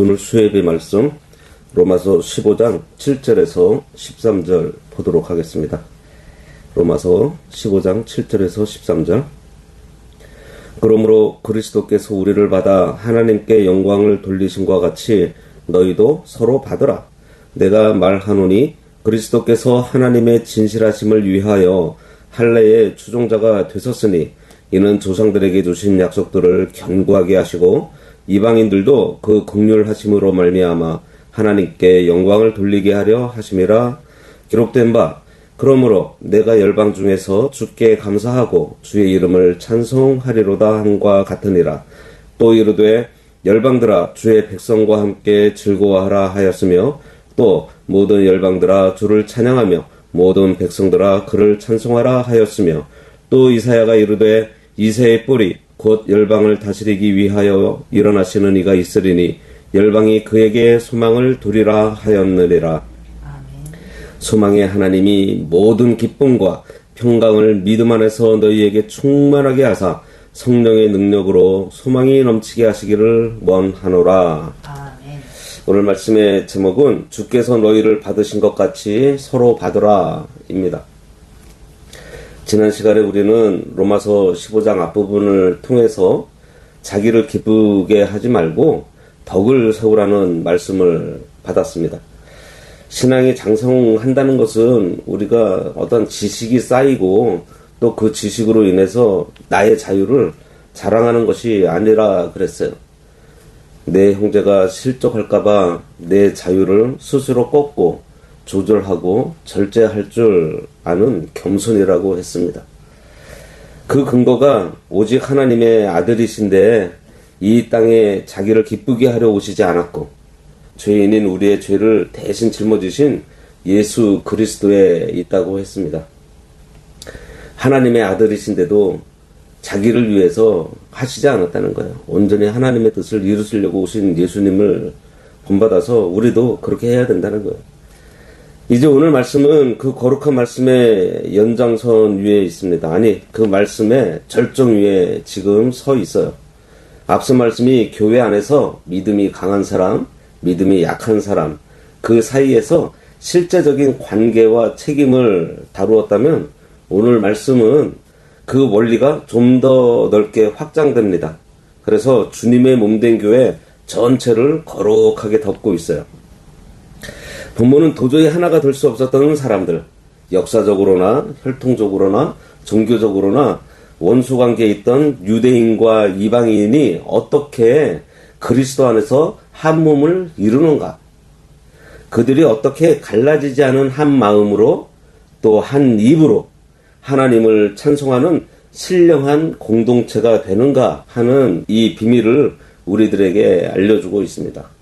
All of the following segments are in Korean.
오늘 수요예배 말씀 로마서 15장 7절에서 13절 보도록 하겠습니다. 로마서 15장 7절에서 13절. 그러므로 그리스도께서 우리를 받아 하나님께 영광을 돌리심과 같이 너희도 서로 받으라. 내가 말하노니 그리스도께서 하나님의 진실하심을 위하여 할례의 추종자가 되셨으니 이는 조상들에게 주신 약속들을 견고하게 하시고 이방인들도 그 긍휼하심으로 말미암아 하나님께 영광을 돌리게 하려 하심이라. 기록된 바 그러므로 내가 열방 중에서 주께 감사하고 주의 이름을 찬송하리로다 함과 같으니라. 또 이르되 열방들아 주의 백성과 함께 즐거워하라 하였으며 또 모든 열방들아 주를 찬양하며 모든 백성들아 그를 찬송하라 하였으며 또 이사야가 이르되 이새의 뿌리 곧 열방을 다스리기 위하여 일어나시는 이가 있으리니 열방이 그에게 소망을 두리라 하였느니라. 소망의 하나님이 모든 기쁨과 평강을 믿음 안에서 너희에게 충만하게 하사 성령의 능력으로 소망이 넘치게 하시기를 원하노라. 아멘. 오늘 말씀의 제목은 주께서 너희를 받으신 것 같이 서로 받으라 입니다. 지난 시간에 우리는 로마서 15장 앞부분을 통해서 자기를 기쁘게 하지 말고 덕을 세우라는 말씀을 받았습니다. 신앙이 장성한다는 것은 우리가 어떤 지식이 쌓이고 또 그 지식으로 인해서 나의 자유를 자랑하는 것이 아니라 그랬어요. 내 형제가 실족할까봐 내 자유를 스스로 꺾고 조절하고 절제할 줄 아는 겸손이라고 했습니다. 그 근거가 오직 하나님의 아들이신데 이 땅에 자기를 기쁘게 하려 오시지 않았고 죄인인 우리의 죄를 대신 짊어지신 예수 그리스도에 있다고 했습니다. 하나님의 아들이신데도 자기를 위해서 하시지 않았다는 거예요. 온전히 하나님의 뜻을 이루시려고 오신 예수님을 본받아서 우리도 그렇게 해야 된다는 거예요. 이제 오늘 말씀은 그 거룩한 말씀의 연장선 위에 있습니다. 아니, 그 말씀의 절정 위에 지금 서 있어요. 앞서 말씀이 교회 안에서 믿음이 강한 사람, 믿음이 약한 사람, 그 사이에서 실제적인 관계와 책임을 다루었다면 오늘 말씀은 그 원리가 좀 더 넓게 확장됩니다. 그래서 주님의 몸된 교회 전체를 거룩하게 덮고 있어요. 본문은 도저히 하나가 될 수 없었던 사람들, 역사적으로나 혈통적으로나 종교적으로나 원수관계에 있던 유대인과 이방인이 어떻게 그리스도 안에서 한 몸을 이루는가, 그들이 어떻게 갈라지지 않은 한 마음으로 또 한 입으로 하나님을 찬송하는 신령한 공동체가 되는가 하는 이 비밀을 우리들에게 알려주고 있습니다.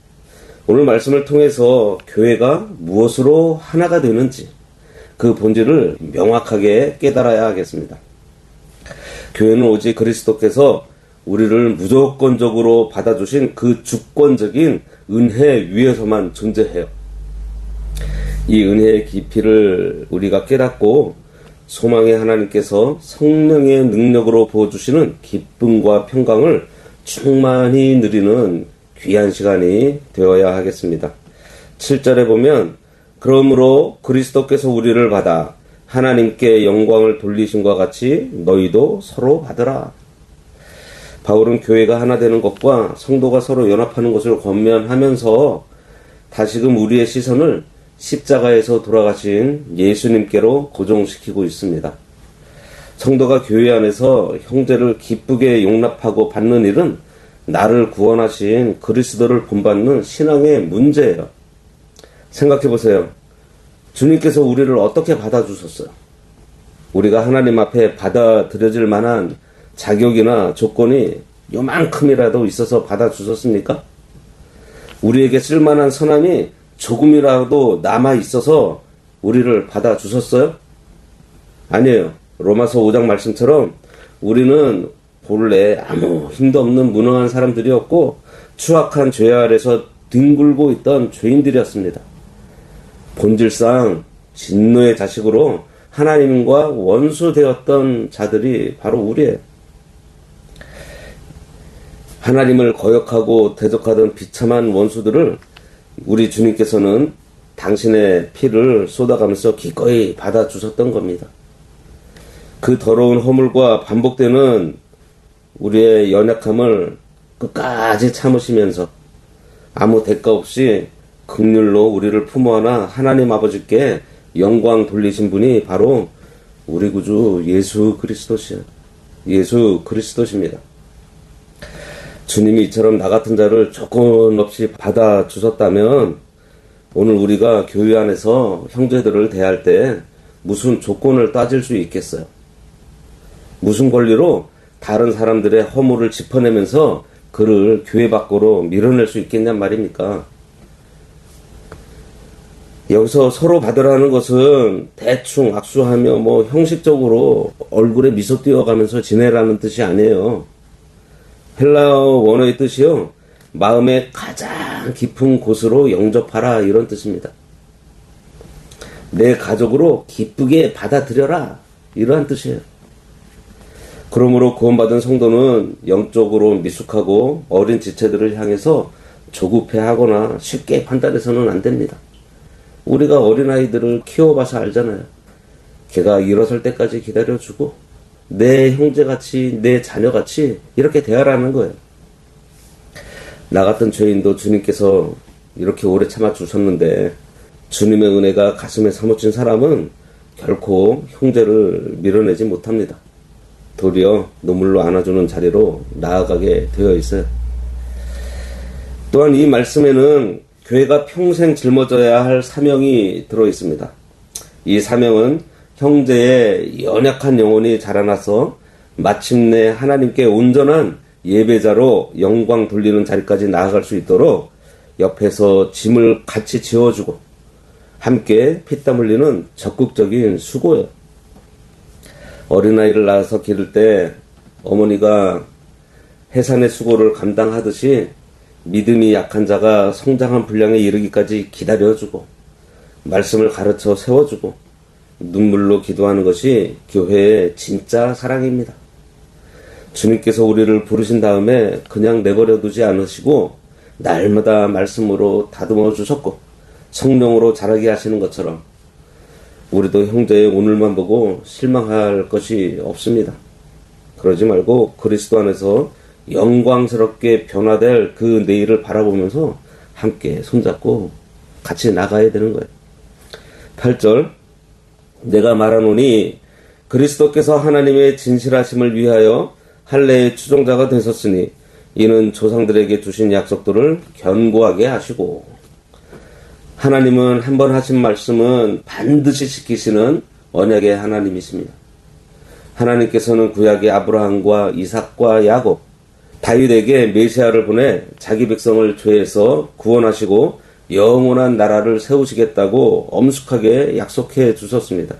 오늘 말씀을 통해서 교회가 무엇으로 하나가 되는지 그 본질을 명확하게 깨달아야 하겠습니다. 교회는 오직 그리스도께서 우리를 무조건적으로 받아주신 그 주권적인 은혜 위에서만 존재해요. 이 은혜의 깊이를 우리가 깨닫고 소망의 하나님께서 성령의 능력으로 부어주시는 기쁨과 평강을 충만히 누리는 귀한 시간이 되어야 하겠습니다. 7절에 보면 그러므로 그리스도께서 우리를 받아 하나님께 영광을 돌리심과 같이 너희도 서로 받으라. 바울은 교회가 하나 되는 것과 성도가 서로 연합하는 것을 권면하면서 다시금 우리의 시선을 십자가에서 돌아가신 예수님께로 고정시키고 있습니다. 성도가 교회 안에서 형제를 기쁘게 용납하고 받는 일은 나를 구원하신 그리스도를 본받는 신앙의 문제예요. 생각해 보세요. 주님께서 우리를 어떻게 받아주셨어요? 우리가 하나님 앞에 받아들여질 만한 자격이나 조건이 요만큼이라도 있어서 받아주셨습니까? 우리에게 쓸만한 선함이 조금이라도 남아 있어서 우리를 받아주셨어요? 아니에요. 로마서 5장 말씀처럼 우리는 본래 아무 힘도 없는 무능한 사람들이었고 추악한 죄 아래서 뒹굴고 있던 죄인들이었습니다. 본질상 진노의 자식으로 하나님과 원수되었던 자들이 바로 우리예요. 하나님을 거역하고 대적하던 비참한 원수들을 우리 주님께서는 당신의 피를 쏟아가면서 기꺼이 받아주셨던 겁니다. 그 더러운 허물과 반복되는 우리의 연약함을 끝까지 참으시면서 아무 대가 없이 긍휼로 우리를 품어안아 하나님 아버지께 영광 돌리신 분이 바로 우리 구주 예수 그리스도십니다. 주님이 이처럼 나 같은 자를 조건 없이 받아주셨다면 오늘 우리가 교회 안에서 형제들을 대할 때 무슨 조건을 따질 수 있겠어요? 무슨 권리로 다른 사람들의 허물을 짚어내면서 그를 교회 밖으로 밀어낼 수 있겠냔 말입니까? 여기서 서로 받으라는 것은 대충 악수하며 형식적으로 얼굴에 미소 띄워가면서 지내라는 뜻이 아니에요. 헬라어 원어의 뜻이요, 마음의 가장 깊은 곳으로 영접하라, 이런 뜻입니다. 내 가족으로 기쁘게 받아들여라, 이러한 뜻이에요. 그러므로 구원받은 성도는 영적으로 미숙하고 어린 지체들을 향해서 조급해하거나 쉽게 판단해서는 안 됩니다. 우리가 어린아이들을 키워봐서 알잖아요. 걔가 일어설 때까지 기다려주고 내 형제같이, 내 자녀같이 이렇게 대하라는 거예요. 나 같은 죄인도 주님께서 이렇게 오래 참아주셨는데 주님의 은혜가 가슴에 사무친 사람은 결코 형제를 밀어내지 못합니다. 도리어 눈물로 안아주는 자리로 나아가게 되어 있어요. 또한 이 말씀에는 교회가 평생 짊어져야 할 사명이 들어 있습니다. 이 사명은 형제의 연약한 영혼이 자라나서 마침내 하나님께 온전한 예배자로 영광 돌리는 자리까지 나아갈 수 있도록 옆에서 짐을 같이 지어주고 함께 피땀 흘리는 적극적인 수고예요. 어린아이를 낳아서 기를 때 어머니가 해산의 수고를 감당하듯이 믿음이 약한 자가 성장한 분량에 이르기까지 기다려주고 말씀을 가르쳐 세워주고 눈물로 기도하는 것이 교회의 진짜 사랑입니다. 주님께서 우리를 부르신 다음에 그냥 내버려 두지 않으시고 날마다 말씀으로 다듬어 주셨고 성령으로 자라게 하시는 것처럼 우리도 형제의 오늘만 보고 실망할 것이 없습니다. 그러지 말고 그리스도 안에서 영광스럽게 변화될 그 내일을 바라보면서 함께 손잡고 같이 나가야 되는 거예요. 8절, 내가 말하노니 그리스도께서 하나님의 진실하심을 위하여 할례의 추종자가 되셨으니 이는 조상들에게 주신 약속들을 견고하게 하시고, 하나님은 한 번 하신 말씀은 반드시 지키시는 언약의 하나님이십니다. 하나님께서는 구약의 아브라함과 이삭과 야곱, 다윗에게 메시아를 보내 자기 백성을 죄에서 구원하시고 영원한 나라를 세우시겠다고 엄숙하게 약속해 주셨습니다.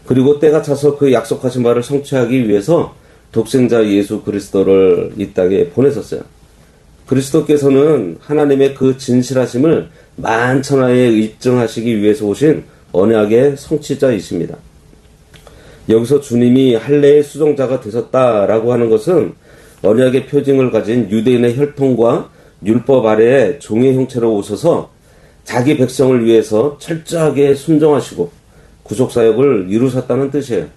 그리고 때가 차서 그 약속하신 바를 성취하기 위해서 독생자 예수 그리스도를 이 땅에 보내셨어요. 그리스도께서는 하나님의 그 진실하심을 만천하에 입증하시기 위해서 오신 언약의 성취자이십니다. 여기서 주님이 할례의 수종자가 되셨다라고 하는 것은 언약의 표징을 가진 유대인의 혈통과 율법 아래에 종의 형체로 오셔서 자기 백성을 위해서 철저하게 순종하시고 구속사역을 이루셨다는 뜻이에요.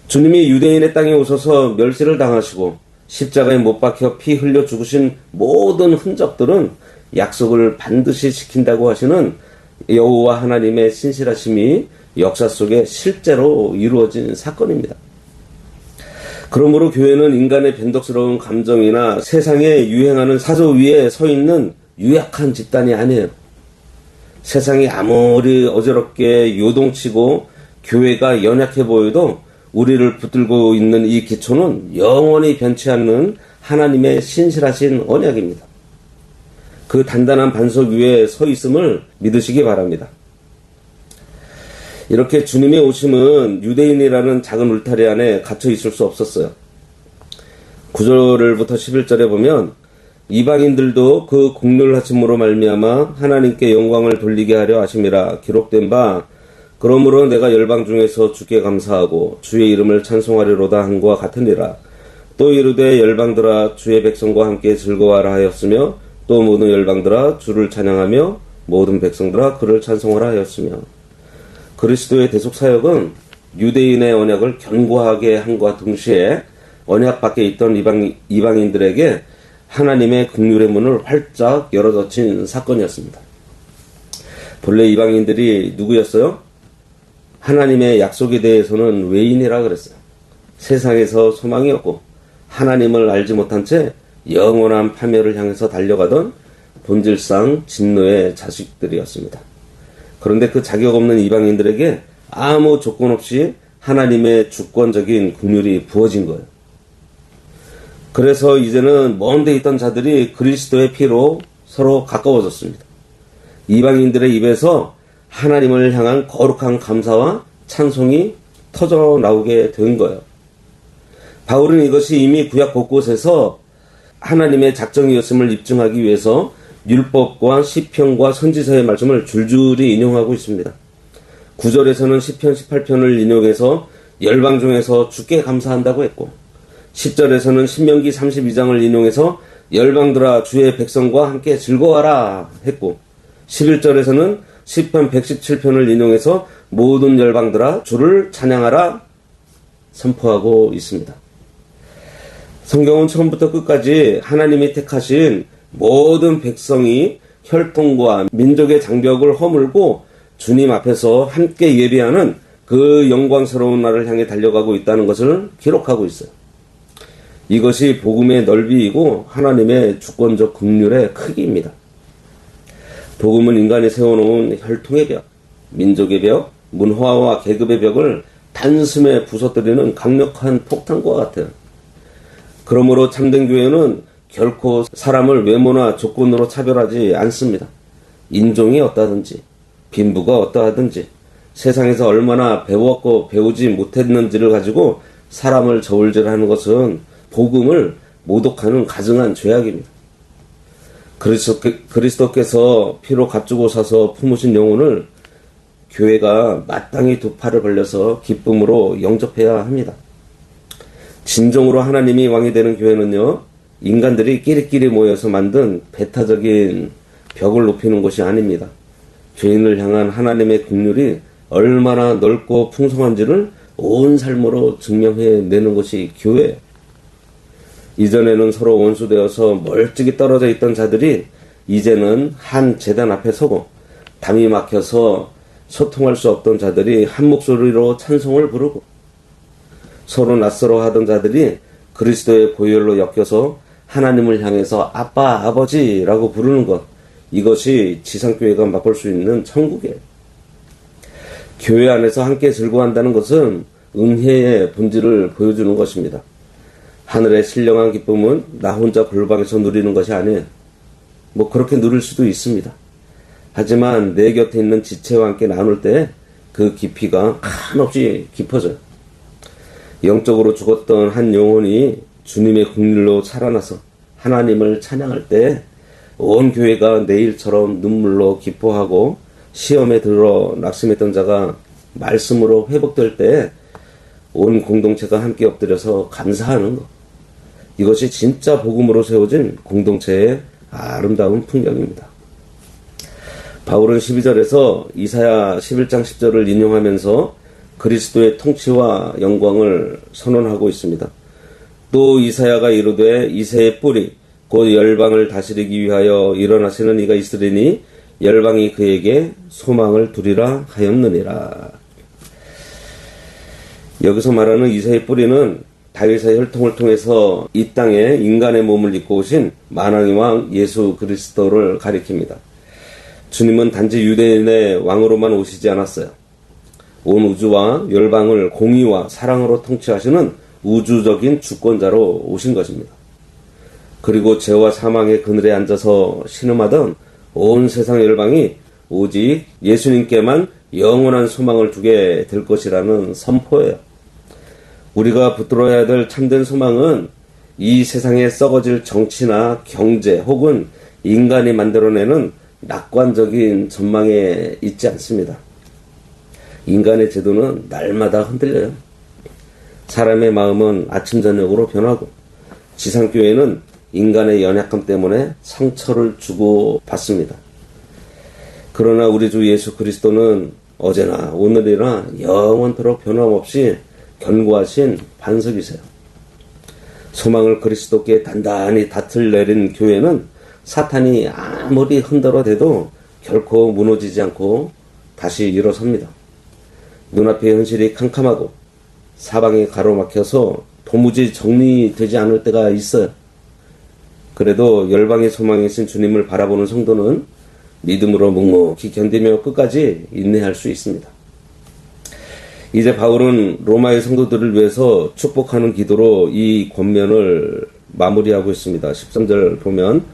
주님이 유대인의 땅에 오셔서 멸시를 당하시고 십자가에 못 박혀 피 흘려 죽으신 모든 흔적들은 약속을 반드시 지킨다고 하시는 여호와 하나님의 신실하심이 역사 속에 실제로 이루어진 사건입니다. 그러므로 교회는 인간의 변덕스러운 감정이나 세상에 유행하는 사조 위에 서 있는 유약한 집단이 아니에요. 세상이 아무리 어지럽게 요동치고 교회가 연약해 보여도 우리를 붙들고 있는 이 기초는 영원히 변치 않는 하나님의 신실하신 언약입니다. 그 단단한 반석 위에 서 있음을 믿으시기 바랍니다. 이렇게 주님의 오심은 유대인이라는 작은 울타리 안에 갇혀 있을 수 없었어요. 9절부터 11절에 보면 이방인들도 그 공률하심으로 말미암아 하나님께 영광을 돌리게 하려 하심이라 기록된 바, 그러므로 내가 열방 중에서 주께 감사하고 주의 이름을 찬송하리로다 한과 같으니라. 또 이르되 열방들아 주의 백성과 함께 즐거워하라 하였으며 또 모든 열방들아 주를 찬양하며 모든 백성들아 그를 찬송하라 하였으며. 그리스도의 대속 사역은 유대인의 언약을 견고하게 함과 동시에 언약 밖에 있던 이방인들에게 하나님의 긍휼의 문을 활짝 열어젖힌 사건이었습니다. 본래 이방인들이 누구였어요? 하나님의 약속에 대해서는 외인이라 그랬어요. 세상에서 소망이 없고 하나님을 알지 못한 채 영원한 파멸을 향해서 달려가던 본질상 진노의 자식들이었습니다. 그런데 그 자격 없는 이방인들에게 아무 조건 없이 하나님의 주권적인 긍휼이 부어진 거예요. 그래서 이제는 먼 데 있던 자들이 그리스도의 피로 서로 가까워졌습니다. 이방인들의 입에서 하나님을 향한 거룩한 감사와 찬송이 터져 나오게 된 거예요. 바울은 이것이 이미 구약 곳곳에서 하나님의 작정이었음을 입증하기 위해서 율법과 시편과 선지서의 말씀을 줄줄이 인용하고 있습니다. 9절에서는 시편 18편을 인용해서 열방 중에서 주께 감사한다고 했고, 10절에서는 신명기 32장을 인용해서 열방들아 주의 백성과 함께 즐거워하라 했고, 11절에서는 시편 117편을 인용해서 모든 열방들아 주를 찬양하라 선포하고 있습니다. 성경은 처음부터 끝까지 하나님이 택하신 모든 백성이 혈통과 민족의 장벽을 허물고 주님 앞에서 함께 예배하는 그 영광스러운 날을 향해 달려가고 있다는 것을 기록하고 있어요. 이것이 복음의 넓이이고 하나님의 주권적 긍휼의 크기입니다. 복음은 인간이 세워놓은 혈통의 벽, 민족의 벽, 문화와 계급의 벽을 단숨에 부서뜨리는 강력한 폭탄과 같아요. 그러므로 참된 교회는 결코 사람을 외모나 조건으로 차별하지 않습니다. 인종이 어떠하든지, 빈부가 어떠하든지, 세상에서 얼마나 배웠고 배우지 못했는지를 가지고 사람을 저울질하는 것은 복음을 모독하는 가증한 죄악입니다. 그리스도께서 피로 값주고 사서 품으신 영혼을 교회가 마땅히 두 팔을 벌려서 기쁨으로 영접해야 합니다. 진정으로 하나님이 왕이 되는 교회는요, 인간들이 끼리끼리 모여서 만든 배타적인 벽을 높이는 것이 아닙니다. 죄인을 향한 하나님의 긍휼이 얼마나 넓고 풍성한지를 온 삶으로 증명해내는 것이 교회예요. 이전에는 서로 원수되어서 멀찍이 떨어져 있던 자들이 이제는 한 제단 앞에 서고, 담이 막혀서 소통할 수 없던 자들이 한 목소리로 찬송을 부르고, 서로 낯설어 하던 자들이 그리스도의 보혈로 엮여서 하나님을 향해서 아빠, 아버지라고 부르는 것, 이것이 지상교회가 맛볼 수 있는 천국이에요. 교회 안에서 함께 즐거워한다는 것은 은혜의 본질을 보여주는 것입니다. 하늘의 신령한 기쁨은 나 혼자 골방에서 누리는 것이 아니에요. 그렇게 누릴 수도 있습니다. 하지만 내 곁에 있는 지체와 함께 나눌 때 그 깊이가 한없이 깊어져요. 영적으로 죽었던 한 영혼이 주님의 긍휼로 살아나서 하나님을 찬양할 때 온 교회가 내일처럼 눈물로 기뻐하고, 시험에 들어 낙심했던 자가 말씀으로 회복될 때 온 공동체가 함께 엎드려서 감사하는 것, 이것이 진짜 복음으로 세워진 공동체의 아름다운 풍경입니다. 바울은 12절에서 이사야 11장 10절을 인용하면서 그리스도의 통치와 영광을 선언하고 있습니다. 또 이사야가 이르되 이새의 뿌리 곧 열방을 다스리기 위하여 일어나시는 이가 있으리니 열방이 그에게 소망을 두리라 하였느니라. 여기서 말하는 이새의 뿌리는 다윗의 혈통을 통해서 이 땅에 인간의 몸을 입고 오신 만왕의 왕 예수 그리스도를 가리킵니다. 주님은 단지 유대인의 왕으로만 오시지 않았어요. 온 우주와 열방을 공의와 사랑으로 통치하시는 우주적인 주권자로 오신 것입니다. 그리고 죄와 사망의 그늘에 앉아서 신음하던 온 세상 열방이 오직 예수님께만 영원한 소망을 두게 될 것이라는 선포예요. 우리가 붙들어야 될 참된 소망은 이 세상에 썩어질 정치나 경제 혹은 인간이 만들어내는 낙관적인 전망에 있지 않습니다. 인간의 제도는 날마다 흔들려요. 사람의 마음은 아침 저녁으로 변하고 지상교회는 인간의 연약함 때문에 상처를 주고 받습니다. 그러나 우리 주 예수 그리스도는 어제나 오늘이나 영원토록 변함없이 견고하신 반석이세요. 소망을 그리스도께 단단히 닷을 내린 교회는 사탄이 아무리 흔들어대도 결코 무너지지 않고 다시 일어섭니다. 눈앞의 현실이 캄캄하고 사방이 가로막혀서 도무지 정리되지 않을 때가 있어요. 그래도 열방의 소망이신 주님을 바라보는 성도는 믿음으로 묵묵히 견디며 끝까지 인내할 수 있습니다. 이제 바울은 로마의 성도들을 위해서 축복하는 기도로 이 권면을 마무리하고 있습니다. 13절 보면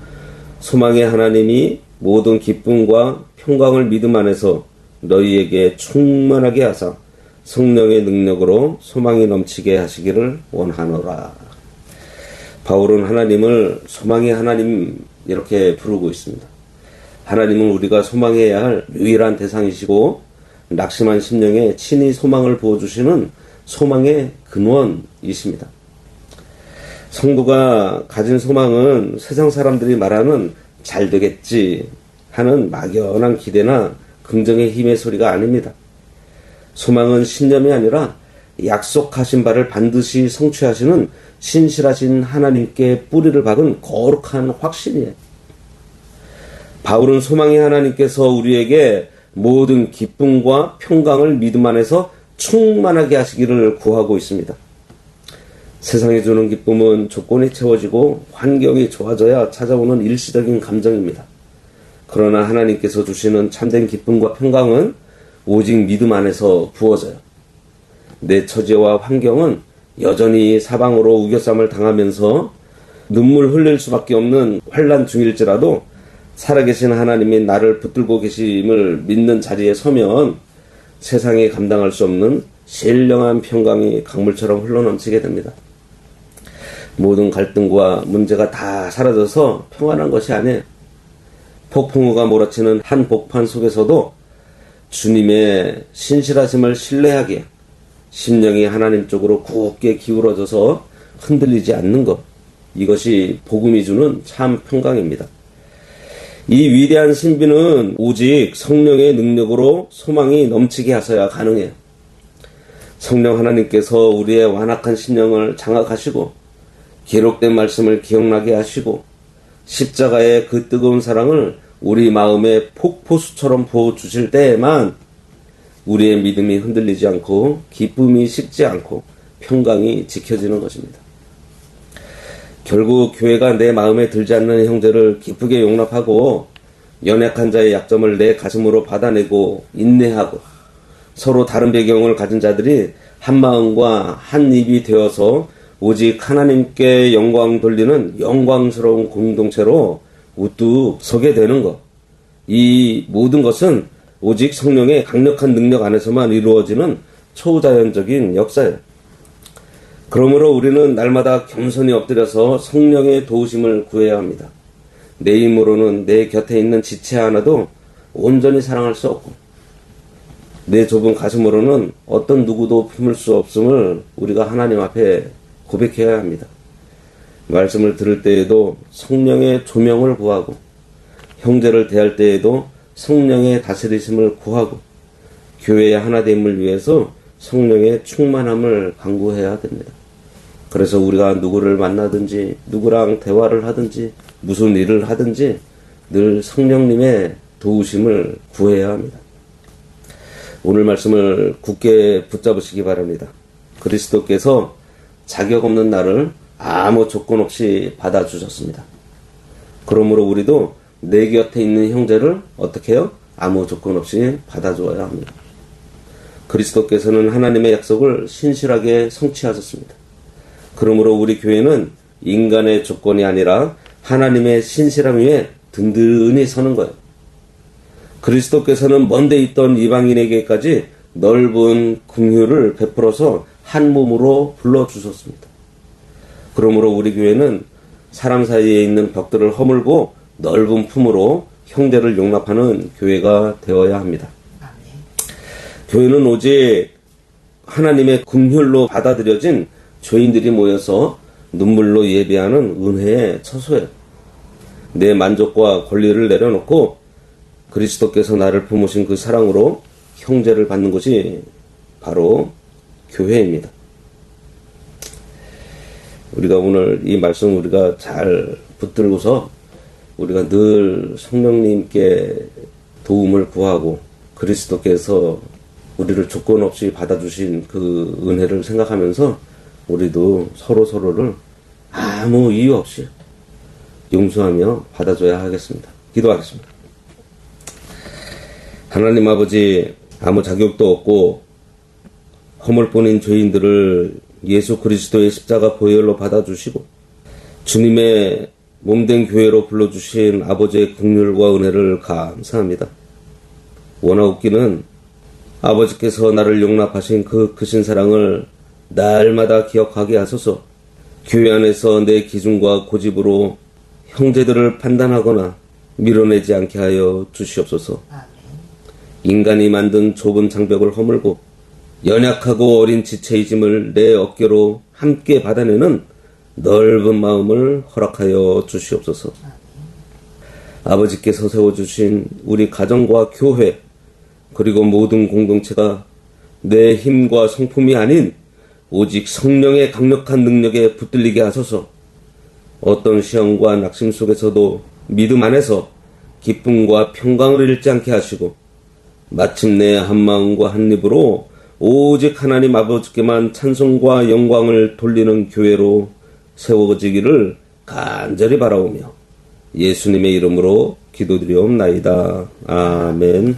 소망의 하나님이 모든 기쁨과 평강을 믿음 안에서 너희에게 충만하게 하사 성령의 능력으로 소망이 넘치게 하시기를 원하노라. 바울은 하나님을 소망의 하나님 이렇게 부르고 있습니다. 하나님은 우리가 소망해야 할 유일한 대상이시고 낙심한 심령에 친히 소망을 부어주시는 소망의 근원이십니다. 성도가 가진 소망은 세상 사람들이 말하는 잘 되겠지 하는 막연한 기대나 긍정의 힘의 소리가 아닙니다. 소망은 신념이 아니라 약속하신 바를 반드시 성취하시는 신실하신 하나님께 뿌리를 박은 거룩한 확신이에요. 바울은 소망의 하나님께서 우리에게 모든 기쁨과 평강을 믿음 안에서 충만하게 하시기를 구하고 있습니다. 세상이 주는 기쁨은 조건이 채워지고 환경이 좋아져야 찾아오는 일시적인 감정입니다. 그러나 하나님께서 주시는 참된 기쁨과 평강은 오직 믿음 안에서 부어져요. 내 처지와 환경은 여전히 사방으로 우겨쌈을 당하면서 눈물 흘릴 수밖에 없는 환난 중일지라도 살아계신 하나님이 나를 붙들고 계심을 믿는 자리에 서면 세상이 감당할 수 없는 신령한 평강이 강물처럼 흘러넘치게 됩니다. 모든 갈등과 문제가 다 사라져서 평안한 것이 아니에요. 폭풍우가 몰아치는 한복판 속에서도 주님의 신실하심을 신뢰하기에 심령이 하나님 쪽으로 굳게 기울어져서 흔들리지 않는 것, 이것이 복음이 주는 참 평강입니다. 이 위대한 신비는 오직 성령의 능력으로 소망이 넘치게 하셔야 가능해요. 성령 하나님께서 우리의 완악한 심령을 장악하시고 기록된 말씀을 기억나게 하시고 십자가의 그 뜨거운 사랑을 우리 마음에 폭포수처럼 부어주실 때에만 우리의 믿음이 흔들리지 않고 기쁨이 식지 않고 평강이 지켜지는 것입니다. 결국 교회가 내 마음에 들지 않는 형제를 기쁘게 용납하고 연약한 자의 약점을 내 가슴으로 받아내고 인내하고 서로 다른 배경을 가진 자들이 한 마음과 한 입이 되어서 오직 하나님께 영광 돌리는 영광스러운 공동체로 우뚝 서게 되는 것. 이 모든 것은 오직 성령의 강력한 능력 안에서만 이루어지는 초자연적인 역사예요. 그러므로 우리는 날마다 겸손히 엎드려서 성령의 도우심을 구해야 합니다. 내 힘으로는 내 곁에 있는 지체 하나도 온전히 사랑할 수 없고 내 좁은 가슴으로는 어떤 누구도 품을 수 없음을 우리가 하나님 앞에 고백해야 합니다. 말씀을 들을 때에도 성령의 조명을 구하고 형제를 대할 때에도 성령의 다스리심을 구하고 교회의 하나됨을 위해서 성령의 충만함을 간구해야 됩니다. 그래서 우리가 누구를 만나든지 누구랑 대화를 하든지 무슨 일을 하든지 늘 성령님의 도우심을 구해야 합니다. 오늘 말씀을 굳게 붙잡으시기 바랍니다. 그리스도께서 자격 없는 나를 아무 조건 없이 받아주셨습니다. 그러므로 우리도 내 곁에 있는 형제를 어떻게 해요? 아무 조건 없이 받아줘야 합니다. 그리스도께서는 하나님의 약속을 신실하게 성취하셨습니다. 그러므로 우리 교회는 인간의 조건이 아니라 하나님의 신실함 위에 든든히 서는 거예요. 그리스도께서는 먼데 있던 이방인에게까지 넓은 긍휼을 베풀어서 한 몸으로 불러주셨습니다. 그러므로 우리 교회는 사람 사이에 있는 벽들을 허물고 넓은 품으로 형제를 용납하는 교회가 되어야 합니다. 교회는 오직 하나님의 긍휼로 받아들여진 죄인들이 모여서 눈물로 예배하는 은혜의 처소예요. 내 만족과 권리를 내려놓고 그리스도께서 나를 품으신 그 사랑으로 형제를 받는 것이 바로 교회입니다. 우리가 오늘 이 말씀 우리가 잘 붙들고서 우리가 늘 성령님께 도움을 구하고 그리스도께서 우리를 조건 없이 받아주신 그 은혜를 생각하면서 우리도 서로를 아무 이유 없이 용서하며 받아줘야 하겠습니다. 기도하겠습니다. 하나님 아버지, 아무 자격도 없고 허물뿐인 죄인들을 예수 그리스도의 십자가 보혈로 받아주시고 주님의 몸된 교회로 불러주신 아버지의 긍휼과 은혜를 감사합니다. 원하옵기는 아버지께서 나를 용납하신 그 크신 사랑을 날마다 기억하게 하소서. 교회 안에서 내 기준과 고집으로 형제들을 판단하거나 밀어내지 않게 하여 주시옵소서. 인간이 만든 좁은 장벽을 허물고 연약하고 어린 지체의 짐을 내 어깨로 함께 받아내는 넓은 마음을 허락하여 주시옵소서. 아버지께서 세워주신 우리 가정과 교회 그리고 모든 공동체가 내 힘과 성품이 아닌 오직 성령의 강력한 능력에 붙들리게 하소서. 어떤 시험과 낙심 속에서도 믿음 안에서 기쁨과 평강을 잃지 않게 하시고 마침내 한마음과 한입으로 오직 하나님 아버지께만 찬송과 영광을 돌리는 교회로 세워지기를 간절히 바라오며 예수님의 이름으로 기도드리옵나이다. 아멘.